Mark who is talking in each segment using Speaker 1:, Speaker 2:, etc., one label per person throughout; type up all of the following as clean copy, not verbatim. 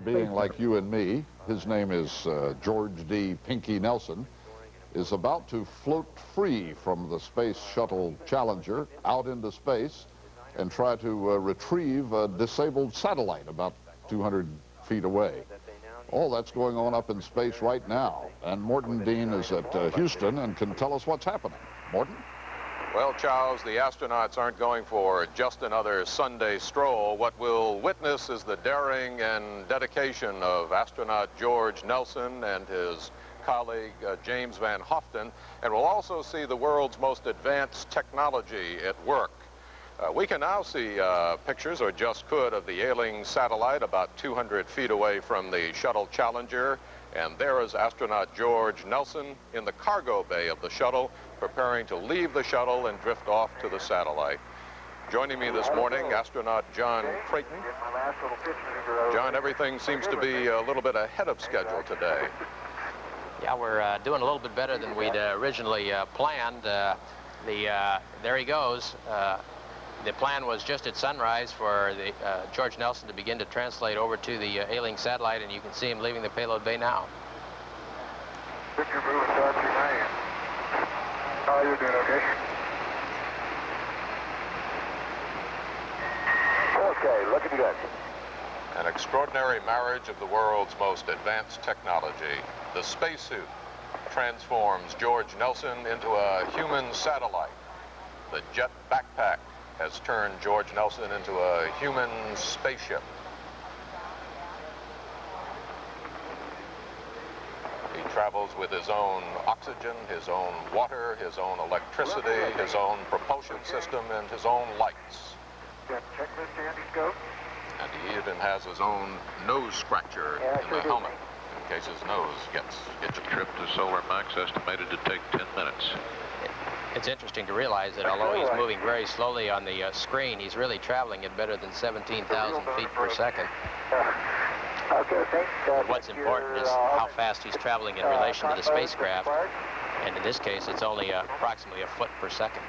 Speaker 1: being like you and me, his name is George D. Pinky Nelson, is about to float free from the Space Shuttle Challenger out into space and try to retrieve a disabled satellite about 200 feet away. All that's going on up in space right now. And Morton Dean is at Houston and can tell us what's happening. Morton?
Speaker 2: Well, Charles, the astronauts aren't going for just another Sunday stroll. What we'll witness is the daring and dedication of astronaut George Nelson and his colleague James Van Hoften, and we'll also see the world's most advanced technology at work. We can now see pictures, or just could, of the ailing satellite about 200 feet away from the shuttle Challenger. And there is astronaut George Nelson in the cargo bay of the shuttle, preparing to leave the shuttle and drift off to the satellite. Joining me this morning, astronaut John Creighton. John, everything seems to be a little bit ahead of schedule today.
Speaker 3: Yeah, we're doing a little bit better than we'd originally planned. There he goes. The plan was just at sunrise for the George Nelson to begin to translate over to the ailing satellite, and you can see him leaving the payload bay now.
Speaker 4: Victor, moving towards your man. How are you doing, okay? Okay, looking good.
Speaker 2: An extraordinary marriage of the world's most advanced technology. The spacesuit transforms George Nelson into a human satellite. The jet backpack has turned George Nelson into a human spaceship. He travels with his own oxygen, his own water, his own electricity, his own propulsion system, and his own lights.
Speaker 4: Checklist, Andy, scope.
Speaker 2: And he even has his own nose scratcher in the helmet, in case his nose gets itchy.
Speaker 5: The trip to Solar Max estimated to take 10 minutes.
Speaker 3: It's interesting to realize that although he's moving very slowly on the screen, he's really traveling at better than 17,000 feet per second.
Speaker 4: Okay, thanks.
Speaker 3: But what's important is how fast he's traveling in relation to the spacecraft. And in this case, it's only approximately a foot per second.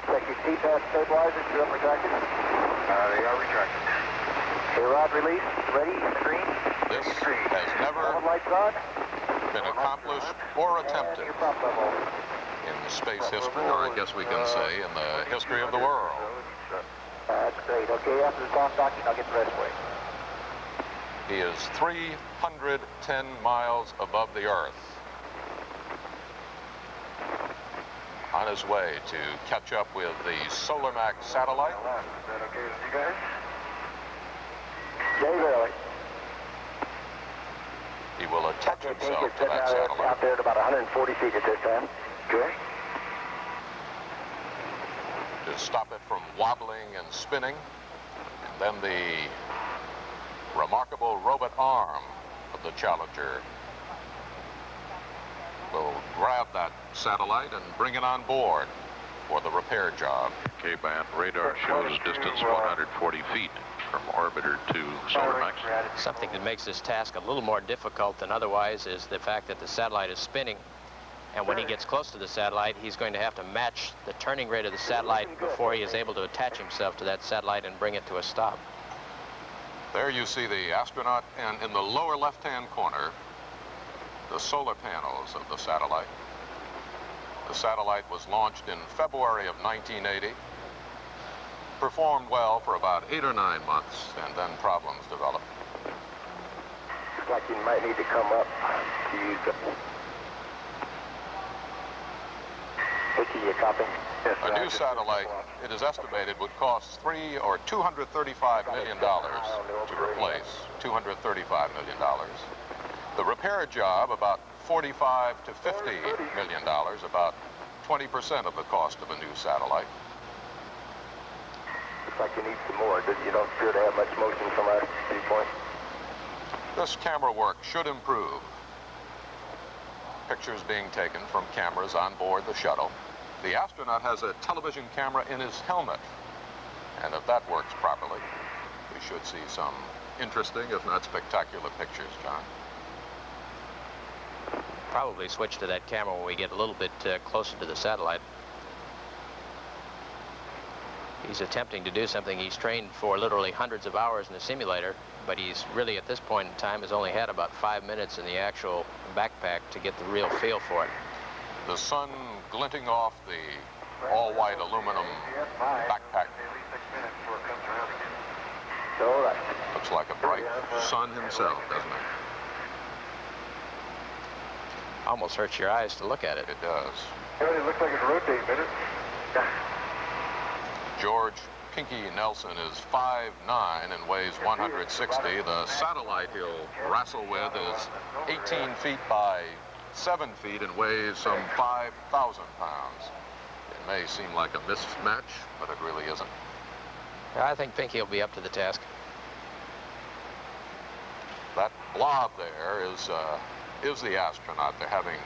Speaker 4: Check your TPAD stabilizers, you're retracted. They are retracted. Okay, rod release, ready, green.
Speaker 2: This has never been accomplished or attempted in space history, or I guess we can say in the history of the world.
Speaker 4: That's great. Okay, after the soft docking, I'll get the rest away.
Speaker 2: He is 310 miles above the Earth, on his way to catch up with the Solar Max satellite.
Speaker 4: Is that okay with you guys? Jay Bailey.
Speaker 2: He will attach himself to that
Speaker 4: out
Speaker 2: satellite.
Speaker 4: there at about 140 feet at this time. Okay.
Speaker 2: To stop it from wobbling and spinning. And then the remarkable robot arm of the Challenger will grab that satellite and bring it on board for the repair job.
Speaker 5: K-band radar shows distance 140 feet from orbiter to Solar Max.
Speaker 3: Something that makes this task a little more difficult than otherwise is the fact that the satellite is spinning. And when he gets close to the satellite, he's going to have to match the turning rate of the satellite before he is able to attach himself to that satellite and bring it to a stop.
Speaker 2: There you see the astronaut, and in the lower left-hand corner, the solar panels of the satellite. The satellite was launched in February of 1980, performed well for about 8 or 9 months, and then problems developed.
Speaker 4: Looks like you might need to come up to use the...
Speaker 2: A new satellite, it is estimated, would cost $300 or $235 million to replace. $235 million. The repair job, about $45 to $50 million, about 20% of the cost of a new satellite.
Speaker 4: Looks like you need some more. You don't appear to have much motion from our viewpoint.
Speaker 2: This camera work should improve. Pictures being taken from cameras on board the shuttle. The astronaut has a television camera in his helmet, and if that works properly, we should see some interesting, if not spectacular, pictures, John.
Speaker 3: Probably switch to that camera when we get a little bit closer to the satellite. he's attempting to do something he's trained for literally hundreds of hours in the simulator, but he's really at this point in time has only had about 5 minutes in the actual backpack to get the real feel for it.
Speaker 2: The sun glinting off the all-white aluminum backpack. Looks like a bright sun himself, doesn't it?
Speaker 3: Almost hurts your eyes to look at it.
Speaker 2: It does.
Speaker 4: It looks like it's rotating, doesn't it?
Speaker 2: George Pinky Nelson is 5'9" and weighs 160. The satellite he'll wrestle with is 18 feet by 7 feet and weighs some 5,000 pounds. It may seem like a mismatch, but it really isn't.
Speaker 3: I think Pinky will be up to the task.
Speaker 2: That blob there is the astronaut. They're having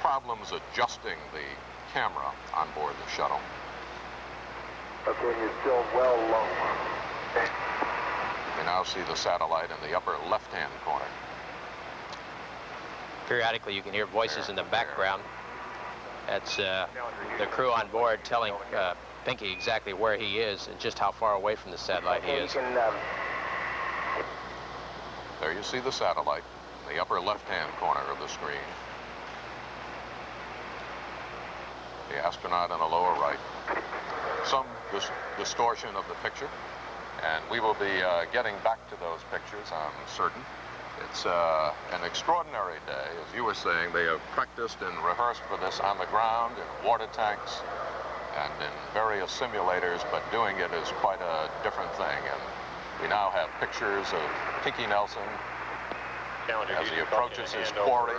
Speaker 2: problems adjusting the camera on board the shuttle.
Speaker 4: Okay, you're still well low. Okay.
Speaker 2: We now see the satellite in the upper left-hand corner.
Speaker 3: Periodically you can hear voices in the background. That's the crew on board telling Pinky exactly where he is and just how far away from the satellite he is.
Speaker 2: There you see the satellite in the upper left-hand corner of the screen. The astronaut in the lower right. Some distortion of the picture, and we will be getting back to those pictures, I'm certain. It's an extraordinary day. As you were saying, they have practiced and rehearsed for this on the ground, in water tanks, and in various simulators, but doing it is quite a different thing. And we now have pictures of Pinky Nelson as he approaches his quarry.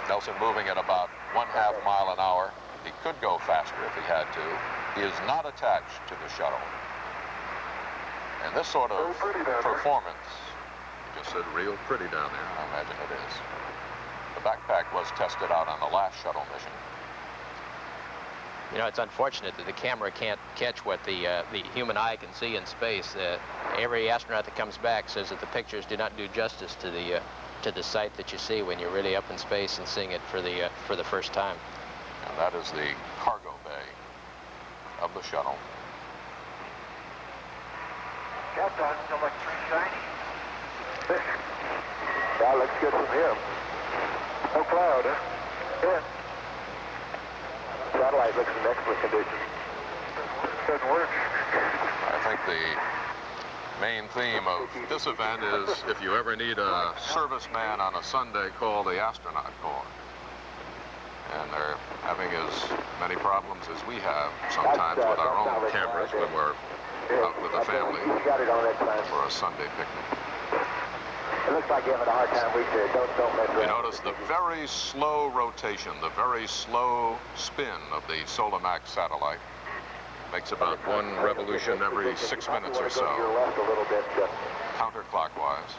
Speaker 2: Nelson moving at about 1/2 mile an hour. He could go faster if he had to. He is not attached to the shuttle. And this sort of performance, you just said real pretty down there, I imagine it is. The backpack was tested out on the last shuttle mission.
Speaker 3: You know, it's unfortunate that the camera can't catch what the human eye can see in space. Every astronaut that comes back says that the pictures do not do justice to the sight that you see when you're really up in space and seeing it for the first time.
Speaker 2: And that is the cargo bay of the shuttle.
Speaker 4: Captain, still like pretty shiny. That looks good from here. No cloud, huh? Yeah. Satellite looks in excellent condition. Good work.
Speaker 2: I think the main theme of this event is if you ever need a serviceman on a Sunday, call the astronaut corps. And they're having as many problems as we have sometimes with our own cameras when we're out with the family for a Sunday picnic.
Speaker 4: It looks like you're having a hard time reaching it. Don't mess around.
Speaker 2: You notice the very slow rotation, the very slow spin of the Solamax satellite. Makes about one revolution every 6 minutes or so, counterclockwise.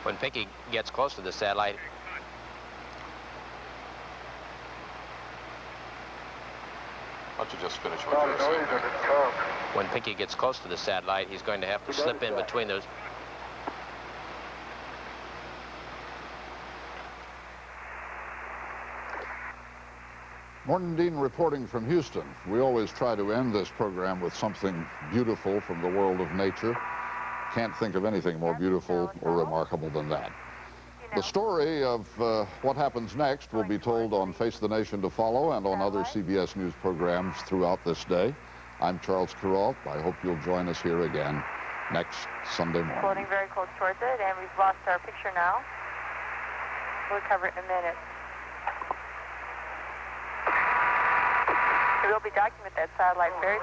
Speaker 3: When Pinky gets close to the satellite,
Speaker 2: Why don't you just finish what you were saying there?
Speaker 3: when Pinky gets close to the satellite, he's going to have to slip in between those.
Speaker 1: Morton Dean reporting from Houston. We always try to end this program with something beautiful from the world of nature. Can't think of anything more beautiful or remarkable than that. The story of what happens next will be told on Face the Nation to follow and on other CBS News programs throughout this day. I'm Charles Kuralt. I hope you'll join us here again next Sunday morning.
Speaker 6: Floating very close towards it, and we've lost our picture now. We'll cover it in a minute. We'll be documenting that satellite very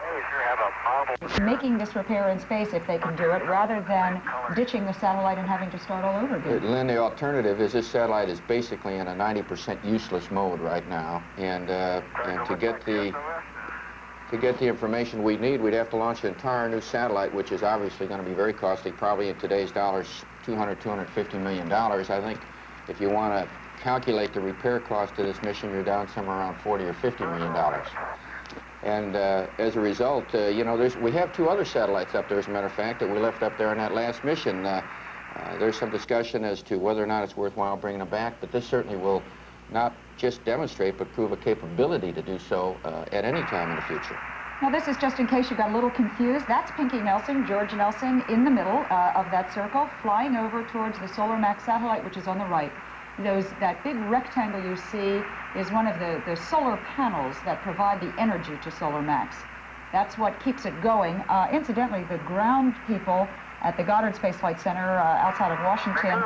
Speaker 6: soon.
Speaker 7: Making this repair in space, if they can do it, rather than ditching the satellite and having to start all over again.
Speaker 8: Lynn, the alternative is this satellite is basically in a 90% useless mode right now, and to get the information we need, we'd have to launch an entire new satellite, which is obviously going to be very costly, probably in today's dollars, $250 million. I think if you want to calculate the repair cost of this mission, you're down somewhere around $40 or $50 million. And as a result, you know, we have two other satellites up there, as a matter of fact, that we left up there on that last mission. There's some discussion as to whether or not it's worthwhile bringing them back, but this certainly will not just demonstrate, but prove a capability to do so at any time in the future.
Speaker 7: Now, this is just in case you got a little confused. That's Pinky Nelson, George Nelson, in the middle of that circle, flying over towards the Solar Max satellite, which is on the right. That big rectangle you see is one of the solar panels that provide the energy to Solar Max. That's what keeps it going. Incidentally, the ground people at the Goddard Space Flight Center outside of Washington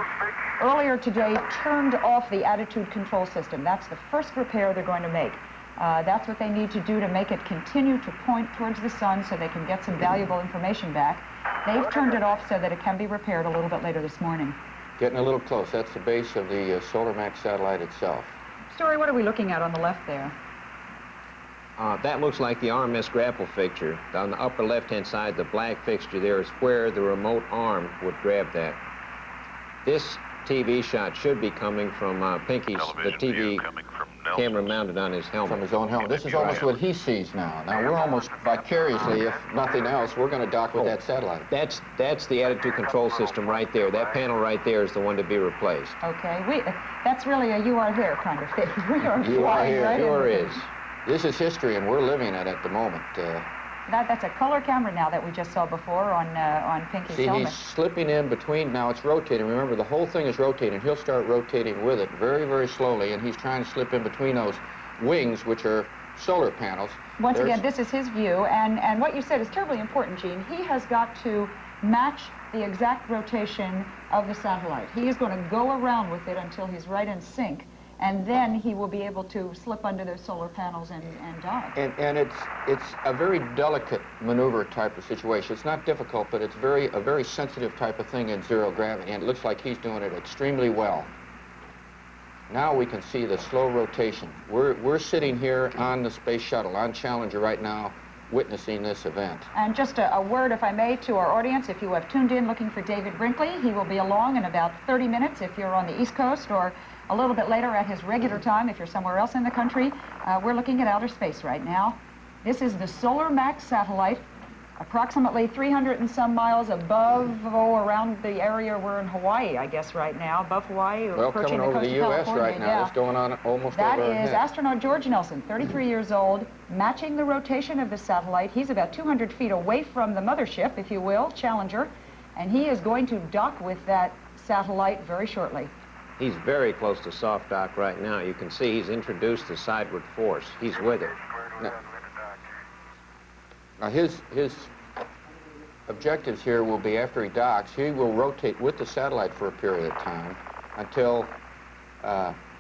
Speaker 7: earlier today turned off the attitude control system. That's the first repair they're going to make. That's what they need to do to make it continue to point towards the sun so they can get some valuable information back. They've turned it off so that it can be repaired a little bit later this morning.
Speaker 8: Getting a little close. That's the base of the Solar Max satellite itself.
Speaker 7: Story, what are we looking at on the left there?
Speaker 9: That looks like the RMS grapple fixture. On the upper left-hand side, the black fixture there is where the remote arm would grab that. This TV shot should be coming from Pinky's, the TV camera mounted on his helmet.
Speaker 8: From his own helmet. This is almost what he sees now. Now, we're almost vicariously, if nothing else, we're going to dock with that satellite.
Speaker 9: That's the attitude control system right there. That panel right there is the one to be replaced.
Speaker 7: Okay, that's really a you are there kind of thing. We are
Speaker 8: you are here.
Speaker 7: Right
Speaker 8: Sure is. This is history, and we're living it at the moment.
Speaker 7: That's a color camera now that we just saw before on Pinky's helmet.
Speaker 8: See, he's slipping in between. Now it's rotating. Remember, the whole thing is rotating. He'll start rotating with it very, very slowly, and he's trying to slip in between those wings, which are solar panels.
Speaker 7: Once again, this is his view, and what you said is terribly important, Gene. He has got to match the exact rotation of the satellite. He is going to go around with it until he's right in sync, and then he will be able to slip under those solar panels and dock.
Speaker 8: And it's a very delicate maneuver type of situation. It's not difficult, but it's a very sensitive type of thing in zero gravity, and it looks like he's doing it extremely well. Now we can see the slow rotation. We're sitting here on the space shuttle, on Challenger right now, witnessing this event.
Speaker 7: And just a word, if I may, to our audience, if you have tuned in looking for David Brinkley, he will be along in about 30 minutes if you're on the East Coast, or a little bit later at his regular time if you're somewhere else in the country. We're looking at outer space right now. This is the Solar Max satellite, approximately 300 and some miles above, around the area we're in Hawaii, I guess, right now, above Hawaii,
Speaker 8: well,
Speaker 7: approaching
Speaker 8: coming
Speaker 7: the
Speaker 8: over
Speaker 7: coast
Speaker 8: the
Speaker 7: of
Speaker 8: U.S.
Speaker 7: California.
Speaker 8: right now. It's going on almost
Speaker 7: That
Speaker 8: over our
Speaker 7: is
Speaker 8: head.
Speaker 7: astronaut George Nelson, 33 years old, matching the rotation of the satellite. He's about 200 feet away from the mothership, if you will, Challenger, and he is going to dock with that satellite very shortly.
Speaker 9: He's very close to soft dock right now. You can see he's introduced the sideward force. He's with it.
Speaker 8: Now his objectives here will be, after he docks, he will rotate with the satellite for a period of time until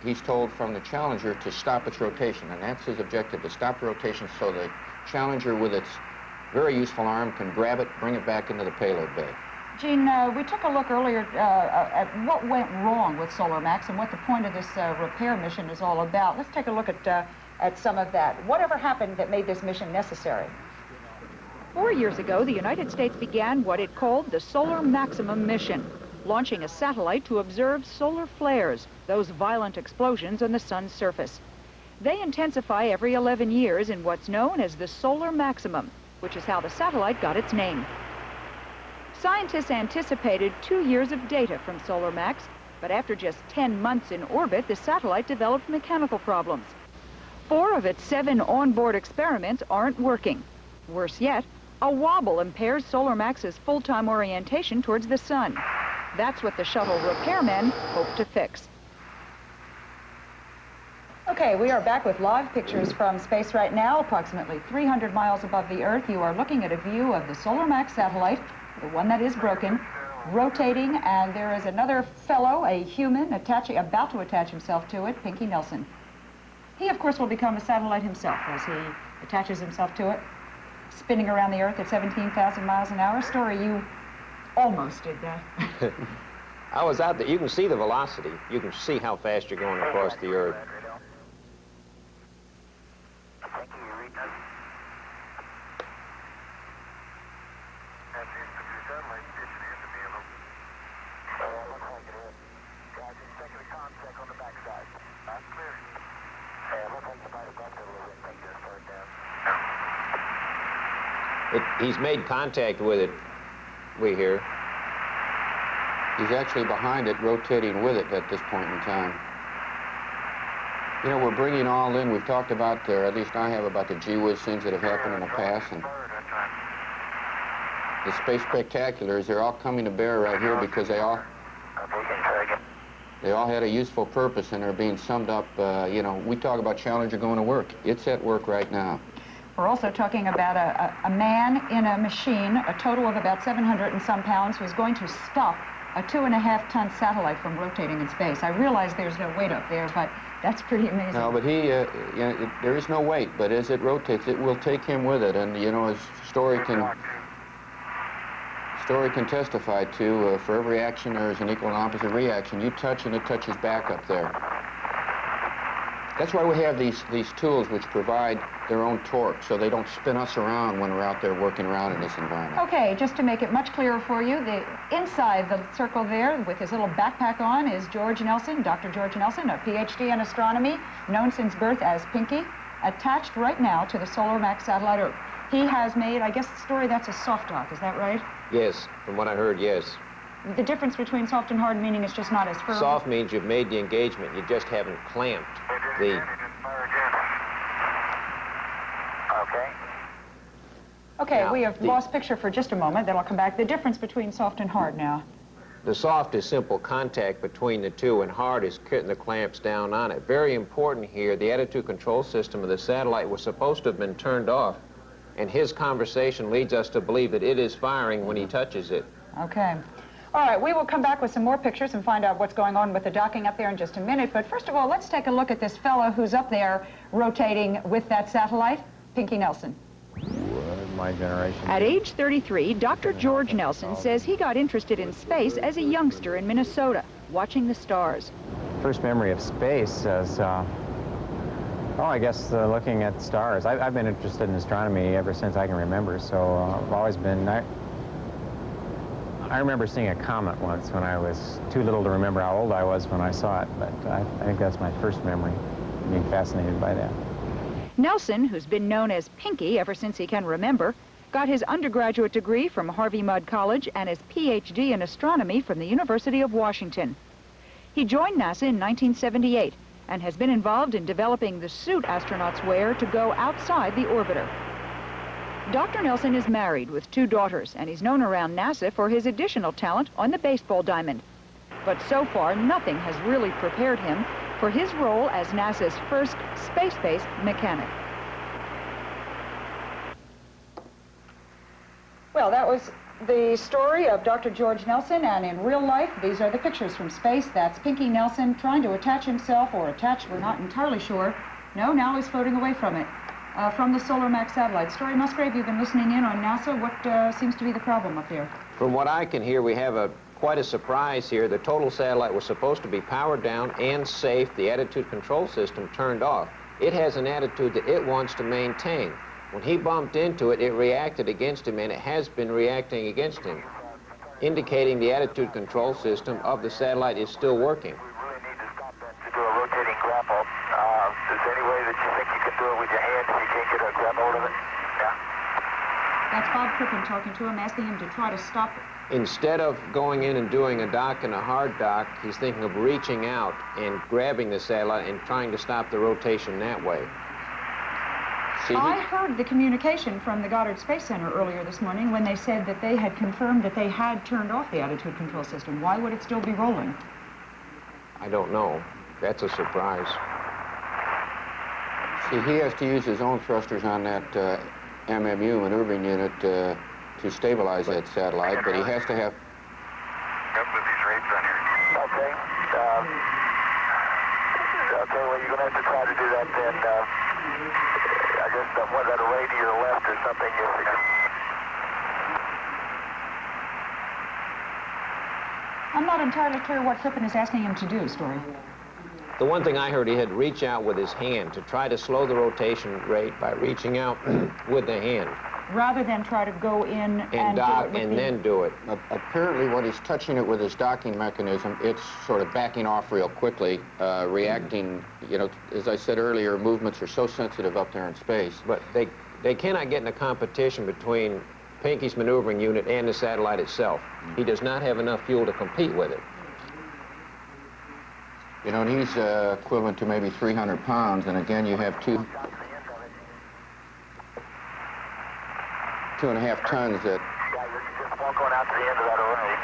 Speaker 8: he's told from the Challenger to stop its rotation. And that's his objective, to stop the rotation so the Challenger, with its very useful arm, can grab it, bring it back into the payload bay.
Speaker 7: Gene, we took a look earlier at what went wrong with Solar Max and what the point of this repair mission is all about. Let's take a look at some of that. Whatever happened that made this mission necessary?
Speaker 10: 4 years ago, the United States began what it called the Solar Maximum mission, launching a satellite to observe solar flares, those violent explosions on the sun's surface. They intensify every 11 years in what's known as the Solar Maximum, which is how the satellite got its name. Scientists anticipated 2 years of data from Solar Max, but after just 10 months in orbit, the satellite developed mechanical problems. 4 of its 7 onboard experiments aren't working. Worse yet, a wobble impairs Solar Max's full-time orientation towards the sun. That's what the shuttle repairmen hope to fix.
Speaker 7: Okay, we are back with live pictures from space right now, approximately 300 miles above the Earth. You are looking at a view of the Solar Max satellite, the one that is broken, rotating, and there is another fellow, a human, about to attach himself to it, Pinky Nelson. He, of course, will become a satellite himself as he attaches himself to it, spinning around the Earth at 17,000 miles an hour. Story, you almost did that.
Speaker 9: I was out there. You can see the velocity. You can see how fast you're going across the Earth. He's made contact with it, we hear.
Speaker 8: He's actually behind it, rotating with it at this point in time. You know, we're bringing all in. We've talked about, or at least I have, about the gee whiz things that have happened in the past, and the space spectaculars, they're all coming to bear right here because they all had a useful purpose and are being summed up. You know, we talk about Challenger going to work. It's at work right now.
Speaker 7: We're also talking about a man in a machine, a total of about 700 and some pounds, who's going to stop a 2.5-ton satellite from rotating in space. I realize there's no weight up there, but that's pretty amazing.
Speaker 8: No, but he, you know, there is no weight, but as it rotates, it will take him with it. And, you know, as story can testify to, for every action there is an equal and opposite reaction. You touch and it touches back up there. That's why we have these tools which provide their own torque, so they don't spin us around when we're out there working around in this environment.
Speaker 7: Okay, just to make it much clearer for you, inside the circle there with his little backpack on is George Nelson, Dr. George Nelson, a PhD in astronomy, known since birth as Pinky, attached right now to the Solar Max satellite Earth. He has made, I guess the story, that's a soft dock, is that right?
Speaker 9: Yes, from what I heard, yes.
Speaker 7: The difference between soft and hard meaning is just not as firm.
Speaker 9: Soft means you've made the engagement, you just haven't clamped the...
Speaker 7: Okay,
Speaker 9: now,
Speaker 7: we have lost picture for just a moment, then I'll come back. The difference between soft and hard now.
Speaker 9: The soft is simple contact between the two, and hard is putting the clamps down on it. Very important here, the attitude control system of the satellite was supposed to have been turned off, and his conversation leads us to believe that it is firing when he touches it.
Speaker 7: Okay. All right, we will come back with some more pictures and find out what's going on with the docking up there in just a minute. But first of all, let's take a look at this fellow who's up there rotating with that satellite, Pinky Nelson.
Speaker 11: My generation.
Speaker 10: At age 33, Dr. George Nelson says he got interested in space as a youngster in Minnesota, watching the stars.
Speaker 11: First memory of space is, I guess looking at stars. I've been interested in astronomy ever since I can remember, so I've always been... I remember seeing a comet once when I was too little to remember how old I was when I saw it, but I think that's my first memory, being fascinated by that.
Speaker 10: Nelson, who's been known as Pinky ever since he can remember, got his undergraduate degree from Harvey Mudd College and his PhD in astronomy from the University of Washington. He joined NASA in 1978 and has been involved in developing the suit astronauts wear to go outside the orbiter. Dr. Nelson is married with 2 daughters, and he's known around NASA for his additional talent on the baseball diamond. But so far, nothing has really prepared him for his role as NASA's first space-based mechanic.
Speaker 7: Well, that was the story of Dr. George Nelson, and in real life, these are the pictures from space. That's Pinky Nelson trying to attach himself, or attached, we're not entirely sure. No, now he's floating away from it, from the Solar Max satellite. Story Musgrave, you've been listening in on NASA. What seems to be the problem up there?
Speaker 9: From what I can hear, we have quite a surprise here. The total satellite was supposed to be powered down and safe, the attitude control system turned off. It has an attitude that it wants to maintain. When he bumped into it, it reacted against him, and it has been reacting against him, indicating the attitude control system of the satellite is still working.
Speaker 4: We really need to stop that to do a rotating grapple. Is there any way that you think you can do it with your hands if you can't get a grab hold of it? Yeah.
Speaker 7: That's Bob Crippen talking to him, asking him to try to stop it.
Speaker 9: Instead of going in and doing a dock and a hard dock, he's thinking of reaching out and grabbing the satellite and trying to stop the rotation that way. See,
Speaker 7: I heard the communication from the Goddard Space Center earlier this morning when they said that they had confirmed that they had turned off the attitude control system. Why would it still be rolling?
Speaker 9: I don't know. That's a surprise.
Speaker 8: See, he has to use his own thrusters on that MMU maneuvering unit to stabilize that satellite, but he has to have...
Speaker 4: Yep, with these rates on here. Okay. Okay, well, you're going to have to try to do that then. I guess was that array to your left or something?
Speaker 7: I'm not entirely clear what Crippen is asking him to do, Story.
Speaker 9: The one thing I heard, he had to reach out with his hand to try to slow the rotation rate by reaching out with the hand.
Speaker 7: Rather than try to go in and
Speaker 9: dock and then do it.
Speaker 8: Apparently, when he's touching it with his docking mechanism, it's sort of backing off real quickly, reacting, you know, as I said earlier, movements are so sensitive up there in space.
Speaker 9: But they cannot get in a competition between Pinky's maneuvering unit and the satellite itself. He does not have enough fuel to compete with it.
Speaker 8: You know, and he's equivalent to maybe 300 pounds, and again, you have 2.5 tons that...
Speaker 4: Going out to the end of that array.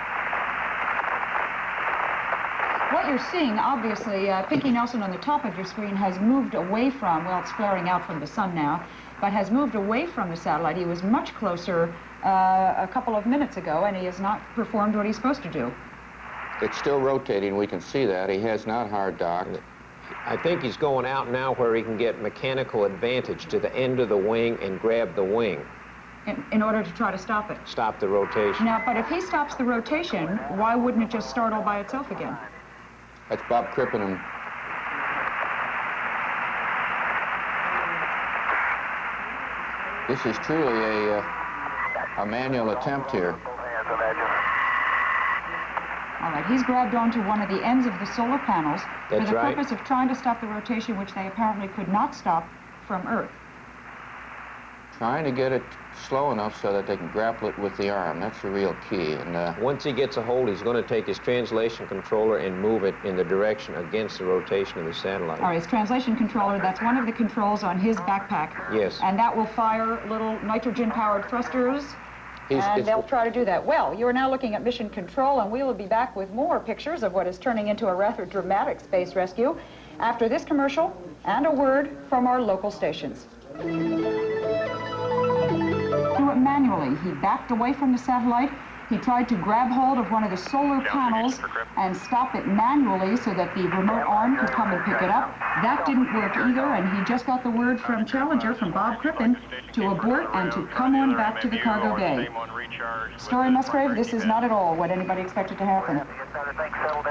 Speaker 7: What you're seeing, obviously, Pinky Nelson on the top of your screen has moved away from, well, it's flaring out from the sun now, but has moved away from the satellite. He was much closer a couple of minutes ago, and he has not performed what he's supposed to do.
Speaker 8: It's still rotating, we can see that. He has not hard docked.
Speaker 9: I think he's going out now where he can get mechanical advantage to the end of the wing and grab the wing.
Speaker 7: In order to try to stop it.
Speaker 9: Stop the rotation.
Speaker 7: Now, but if he stops the rotation, why wouldn't it just start all by itself again?
Speaker 8: That's Bob Crippen. And this is truly a manual attempt here.
Speaker 7: All right, he's grabbed onto one of the ends of the solar panels for the
Speaker 9: right.
Speaker 7: purpose of trying to stop the rotation, which they apparently could not stop from Earth.
Speaker 8: Trying to get it slow enough so that they can grapple it with the arm. That's the real key. And
Speaker 9: once he gets a hold, he's going to take his translation controller and move it in the direction against the rotation of the satellite.
Speaker 7: All right, his translation controller, that's one of the controls on his backpack.
Speaker 9: Yes.
Speaker 7: And that will fire little nitrogen-powered thrusters, and they'll try to do that. Well, you're now looking at Mission Control, and we will be back with more pictures of what is turning into a rather dramatic space rescue after this commercial and a word from our local stations. Do it manually. He backed away from the satellite. He tried to grab hold of one of the solar panels and stop it manually so that the remote arm could come and pick it up. That didn't work either, and he just got the word from Challenger, from Bob Crippen, to abort and to come on back to the cargo bay. Story Musgrave, this is not at all what anybody expected to happen.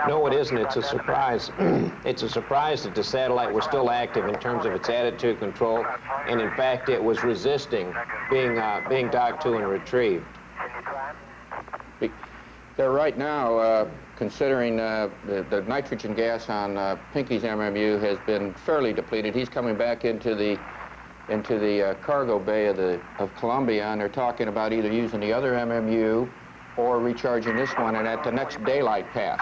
Speaker 9: No, it isn't. It's a surprise. It's a surprise that the satellite was still active in terms of its attitude control, and in fact, it was resisting being docked to and retrieved.
Speaker 8: They're right now, considering the nitrogen gas on Pinky's MMU has been fairly depleted. He's coming back into the cargo bay of Columbia, and they're talking about either using the other MMU or recharging this one, and at the next daylight pass,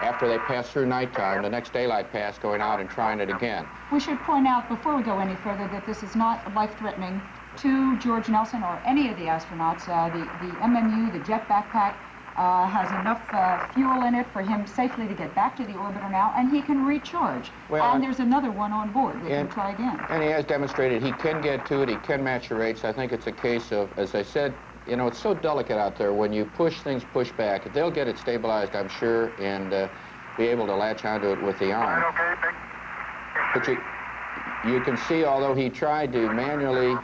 Speaker 8: after they pass through nighttime, the next daylight pass, going out and trying it again.
Speaker 7: We should point out before we go any further that this is not life-threatening to George Nelson or any of the astronauts. The MMU, the jet backpack, has enough fuel in it for him safely to get back to the orbiter now, and he can recharge.
Speaker 8: Well,
Speaker 7: and there's another one on board that can try again.
Speaker 8: And he has demonstrated he can get to it, he can match the rates. I think it's a case of, as I said, you know, it's so delicate out there. When you push things, push back. They'll get it stabilized, I'm sure, and be able to latch onto it with the arm. But you can see, although he tried to manually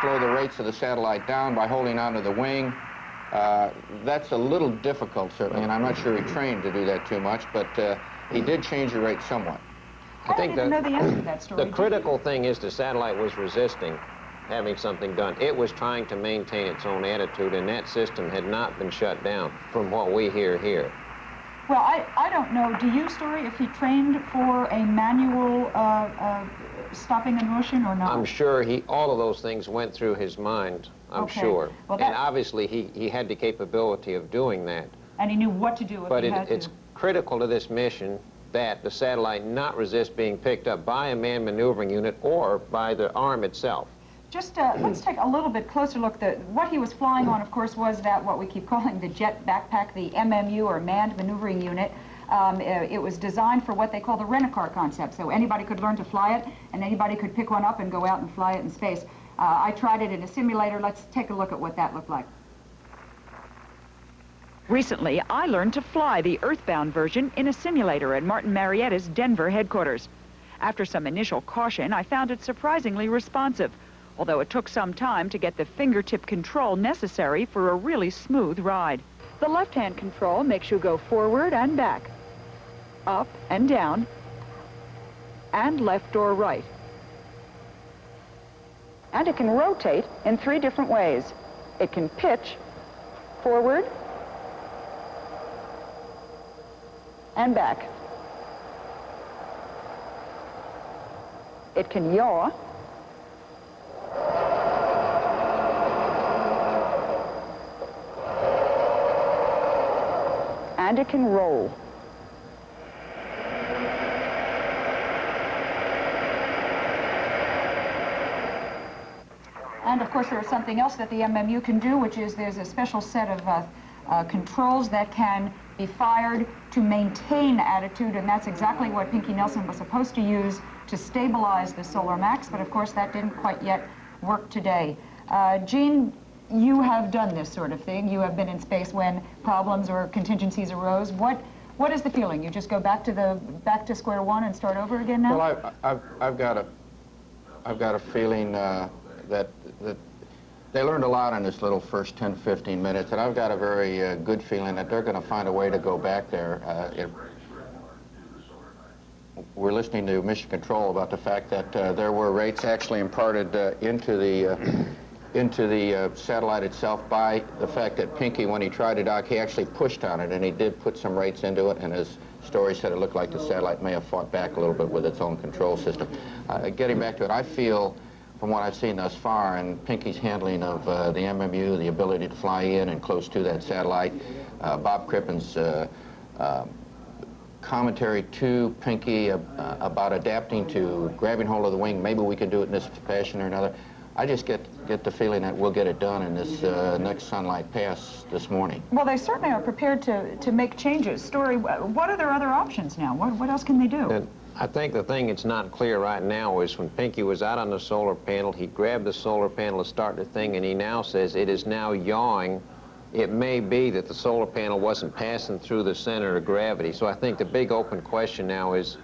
Speaker 8: slow the rates of the satellite down by holding onto the wing. That's a little difficult, certainly, and I'm not sure he trained to do that too much, but he did change the rate somewhat.
Speaker 7: I don't even know the answer to that story.
Speaker 9: The critical thing is the satellite was resisting having something done. It was trying to maintain its own attitude, and that system had not been shut down from what we hear here.
Speaker 7: Well, I don't know. Do you, Story, if he trained for a manual stopping in motion or not?
Speaker 9: I'm sure all of those things went through his mind, I'm sure.
Speaker 7: Well,
Speaker 9: and obviously he had the capability of doing that.
Speaker 7: And he knew what to do if he had to.
Speaker 9: But it's critical to this mission that the satellite not resist being picked up by a manned maneuvering unit or by the arm itself.
Speaker 7: Just let's take a little bit closer look. What he was flying on, of course, was that what we keep calling the jet backpack, the MMU, or manned maneuvering unit. It was designed for what they call the rent-a-car concept, so anybody could learn to fly it, and anybody could pick one up and go out and fly it in space. I tried it in a simulator. Let's take a look at what that looked like.
Speaker 10: Recently, I learned to fly the Earthbound version in a simulator at Martin Marietta's Denver headquarters. After some initial caution, I found it surprisingly responsive, although it took some time to get the fingertip control necessary for a really smooth ride. The left-hand control makes you go forward and back, up and down, and left or right. And it can rotate in 3 different ways. It can pitch forward and back. It can yaw and it can roll.
Speaker 7: And of course, there's something else that the MMU can do, which is there's a special set of controls that can be fired to maintain attitude, and that's exactly what Pinky Nelson was supposed to use to stabilize the Solar Max, but of course that didn't quite yet work today. Gene, you have done this sort of thing. You have been in space when problems or contingencies arose. What is the feeling? You just go back to square one and start over again now?
Speaker 8: Well, I've got a feeling that they learned a lot in this little first 10, 15 minutes, and I've got a very good feeling that they're going to find a way to go back there. We're listening to Mission Control about the fact that there were rates actually imparted into the satellite itself by the fact that Pinky, when he tried to dock, he actually pushed on it, and he did put some rates into it, and his story said it looked like the satellite may have fought back a little bit with its own control system. Getting back to it, I feel, from what I've seen thus far, and Pinky's handling of the MMU, the ability to fly in and close to that satellite, Bob Crippen's commentary to Pinky about adapting to grabbing hold of the wing, maybe we can do it in this fashion or another. I just get the feeling that we'll get it done in this next sunlight pass this morning.
Speaker 7: Well, they certainly are prepared to make changes. Story, what are their other options now? What else can they do?
Speaker 9: I think the thing that's not clear right now is when Pinky was out on the solar panel, he grabbed the solar panel to start the thing, and he now says it is now yawing. It may be that the solar panel wasn't passing through the center of gravity. So I think the big open question now is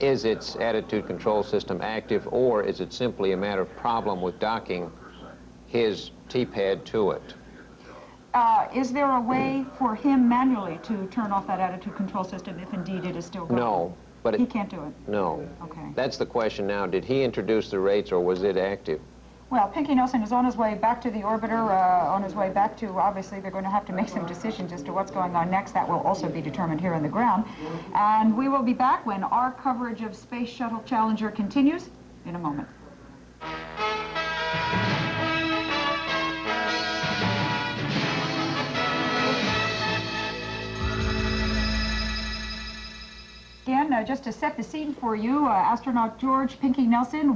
Speaker 9: its attitude control system active, or is it simply a matter of problem with docking his TPAD to it?
Speaker 7: Is there a way for him manually to turn off that attitude control system if indeed it is still going?
Speaker 9: No. But
Speaker 7: he can't do it?
Speaker 9: No.
Speaker 7: Okay.
Speaker 9: That's the question now. Did he introduce the rates, or was it active?
Speaker 7: Well, Pinky Nelson is on his way back to the orbiter, on his way back to, obviously, they're going to have to make some decisions as to what's going on next. That will also be determined here on the ground. And we will be back when our coverage of Space Shuttle Challenger continues in a moment. Again, just to set the scene for you, astronaut George Pinky Nelson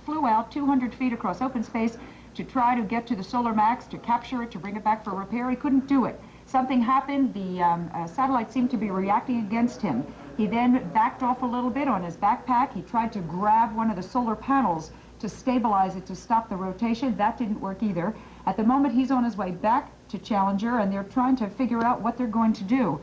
Speaker 7: flew out 200 feet across open space to try to get to the Solar Max, to capture it, to bring it back for repair. He couldn't do it. Something happened. The satellite seemed to be reacting against him. He then backed off a little bit on his backpack. He tried to grab one of the solar panels to stabilize it, to stop the rotation. That didn't work either. At the moment, he's on his way back to Challenger, and they're trying to figure out what they're going to do.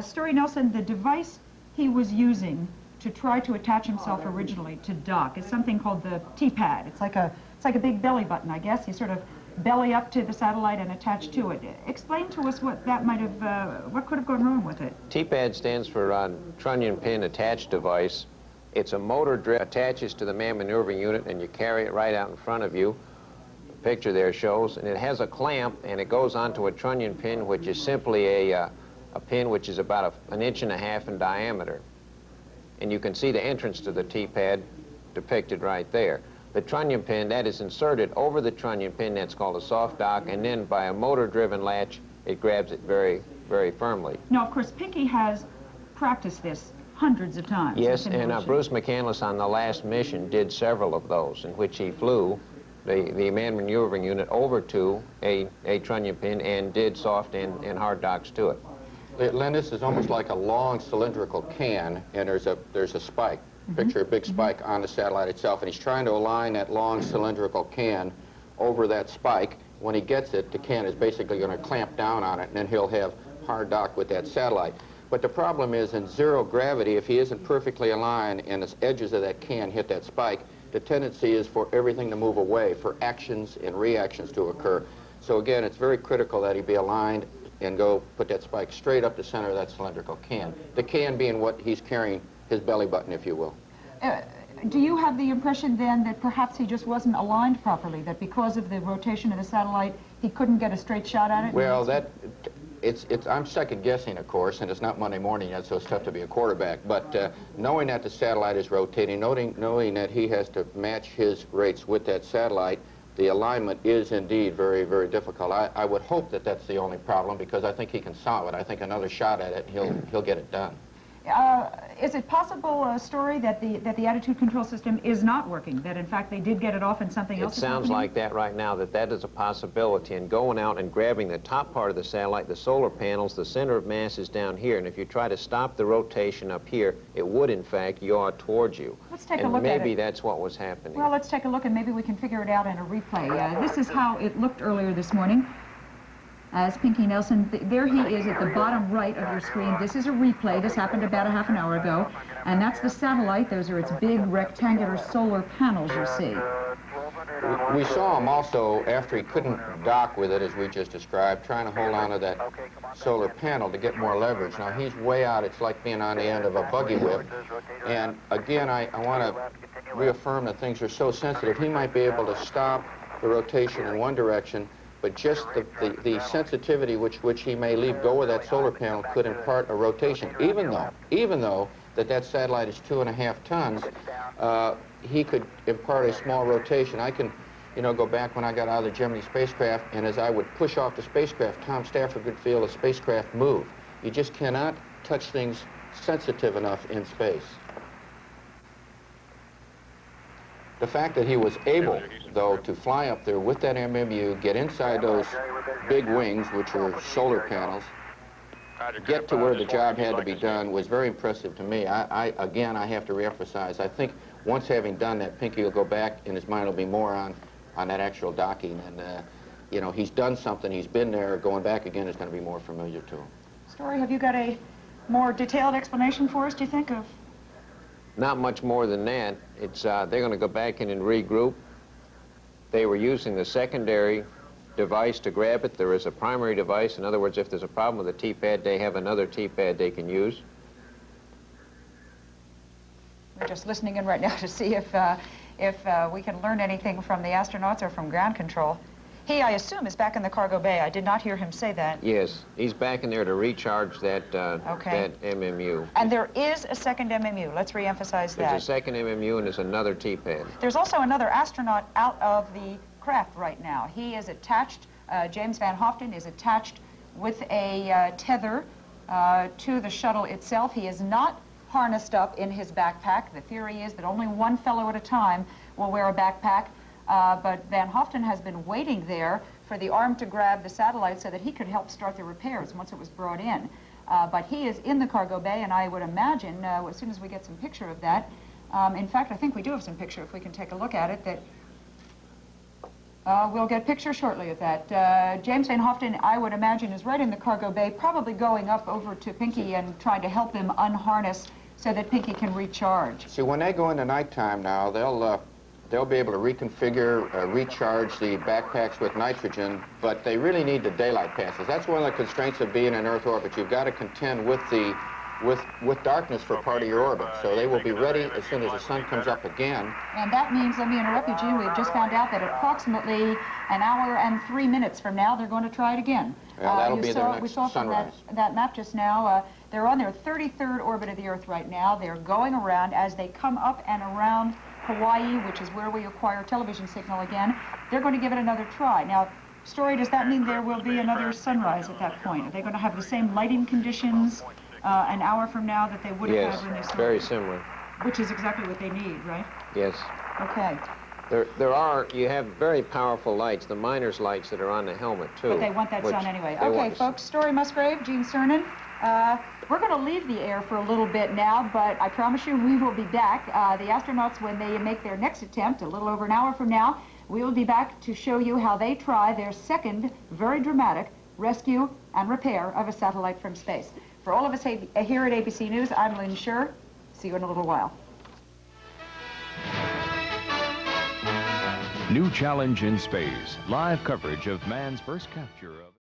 Speaker 7: Story Nelson, the device he was using to try to attach himself originally to dock is something called the TPAD. It's like a big belly button, I guess. You sort of belly up to the satellite and attach to it. Explain to us what that might have, what could have gone wrong with it.
Speaker 9: TPAD stands for trunnion pin attached device. It's a motor drive, attaches to the man maneuvering unit, and you carry it right out in front of you. The picture there shows, and it has a clamp, and it goes onto a trunnion pin, which is simply a pin which is about an inch and a half in diameter. And you can see the entrance to the TPAD depicted right there. The trunnion pin, that is inserted over the trunnion pin, that's called a soft dock, and then by a motor-driven latch, it grabs it very, very firmly.
Speaker 7: Now, of course, Pinky has practiced this hundreds of times.
Speaker 9: Yes, and Bruce McCandless on the last mission did several of those in which he flew the man maneuvering unit over to a trunnion pin and did soft and hard docks to it.
Speaker 8: Len, this is almost like a long cylindrical can, and there's a spike. Picture a big spike on the satellite itself, and he's trying to align that long cylindrical can over that spike. When he gets it, the can is basically going to clamp down on it, and then he'll have hard dock with that satellite. But the problem is, in zero gravity, if he isn't perfectly aligned and the edges of that can hit that spike, the tendency is for everything to move away, for actions and reactions to occur. So again, it's very critical that he be aligned and go put that spike straight up the center of that cylindrical can. The can being what he's carrying, his belly button, if you will.
Speaker 7: Do you have the impression then that perhaps he just wasn't aligned properly, that because of the rotation of the satellite, he couldn't get a straight shot at it?
Speaker 8: Well, I'm second guessing, of course, and it's not Monday morning yet, so it's tough to be a quarterback. But knowing that the satellite is rotating, knowing that he has to match his rates with that satellite, the alignment is indeed very, very difficult. I would hope that that's the only problem, because I think he can solve it. I think another shot at it, he'll get it done.
Speaker 7: Is it possible, Story, that the attitude control system is not working, that in fact they did get it off and something else is happening?
Speaker 9: It sounds like that right now, that is a possibility. And going out and grabbing the top part of the satellite, the solar panels, the center of mass is down here, and if you try to stop the rotation up here, it would in fact yaw towards you.
Speaker 7: Let's take a look at it.
Speaker 9: And maybe that's what was happening.
Speaker 7: Well, let's take a look and maybe we can figure it out in a replay. This is how it looked earlier this morning. As Pinky Nelson, there he is at the bottom right of your screen. This is a replay. This happened about a half an hour ago. And that's the satellite. Those are its big rectangular solar panels you see.
Speaker 8: We saw him also, after he couldn't dock with it, as we just described, trying to hold on to that solar panel to get more leverage. Now, he's way out. It's like being on the end of a buggy whip. And again, I want to reaffirm that things are so sensitive. He might be able to stop the rotation in one direction, but just the sensitivity which he may leave go of that solar panel could impart a rotation. Even though that satellite is 2.5 tons, he could impart a small rotation. I can, go back when I got out of the Gemini spacecraft, and as I would push off the spacecraft, Tom Stafford could feel the spacecraft move. You just cannot touch things sensitive enough in space. The fact that he was able, though, to fly up there with that MMU, get inside those big wings, which are solar panels, get to where the job had to be done, was very impressive to me. Again, I have to reemphasize, I think once having done that, Pinky will go back, and his mind will be more on that actual docking. And, he's done something, he's been there, going back again is going to be more familiar to him.
Speaker 7: Story, have you got a more detailed explanation for us, do you think, of?
Speaker 9: Not much more than that. It's they're going to go back in and regroup. They were using the secondary device to grab it. There is a primary device. In other words, if there's a problem with the TPAD, they have another TPAD they can use.
Speaker 7: We're just listening in right now to see if we can learn anything from the astronauts or from ground control. He, I assume, is back in the cargo bay. I did not hear him say that.
Speaker 9: Yes, he's back in there to recharge that, that MMU.
Speaker 7: And there is a second MMU. Let's reemphasize that.
Speaker 9: There's a second MMU and there's another TPAD.
Speaker 7: There's also another astronaut out of the craft right now. He is attached, James Van Hoften is attached with a tether to the shuttle itself. He is not harnessed up in his backpack. The theory is that only one fellow at a time will wear a backpack. But Van Hoften has been waiting there for the arm to grab the satellite so that he could help start the repairs once it was brought in. But he is in the cargo bay, and I would imagine, as soon as we get some picture of that, in fact, I think we do have some picture, if we can take a look at it, that we'll get picture shortly of that. James Van Hoften, I would imagine, is right in the cargo bay, probably going up over to Pinky and trying to help him unharness so that Pinky can recharge.
Speaker 8: See, when they go into nighttime now, they'll be able to reconfigure, recharge the backpacks with nitrogen, but they really need the daylight passes. That's one of the constraints of being in Earth orbit. You've got to contend with darkness for part of your orbit. So they will be ready as soon as the sun comes up again.
Speaker 7: And that means, let me interrupt you, Gene, we've just found out that approximately an hour and 3 minutes from now, they're going to try it again.
Speaker 8: That'll be their next sunrise.
Speaker 7: From that map just now, they're on their 33rd orbit of the Earth right now. They're going around as they come up and around Hawaii, which is where we acquire television signal again. They're going to give it another try. Now, Story, does that mean there will be another sunrise at that point? Are they going to have the same lighting conditions an hour from now that they would have had when they started?
Speaker 9: Yes, very similar.
Speaker 7: Which is exactly what they need, right?
Speaker 9: Yes.
Speaker 7: Okay.
Speaker 9: You have very powerful lights, the miner's lights that are on the helmet, too.
Speaker 7: But they want that sun anyway. Okay, folks, Story Musgrave, Gene Cernan. We're going to leave the air for a little bit now, but I promise you we will be back. The astronauts, when they make their next attempt, a little over an hour from now, we will be back to show you how they try their second, very dramatic, rescue and repair of a satellite from space. For all of us here at ABC News, I'm Lynn Scher. See you in a little while.
Speaker 12: New challenge in space. Live coverage of man's first capture of...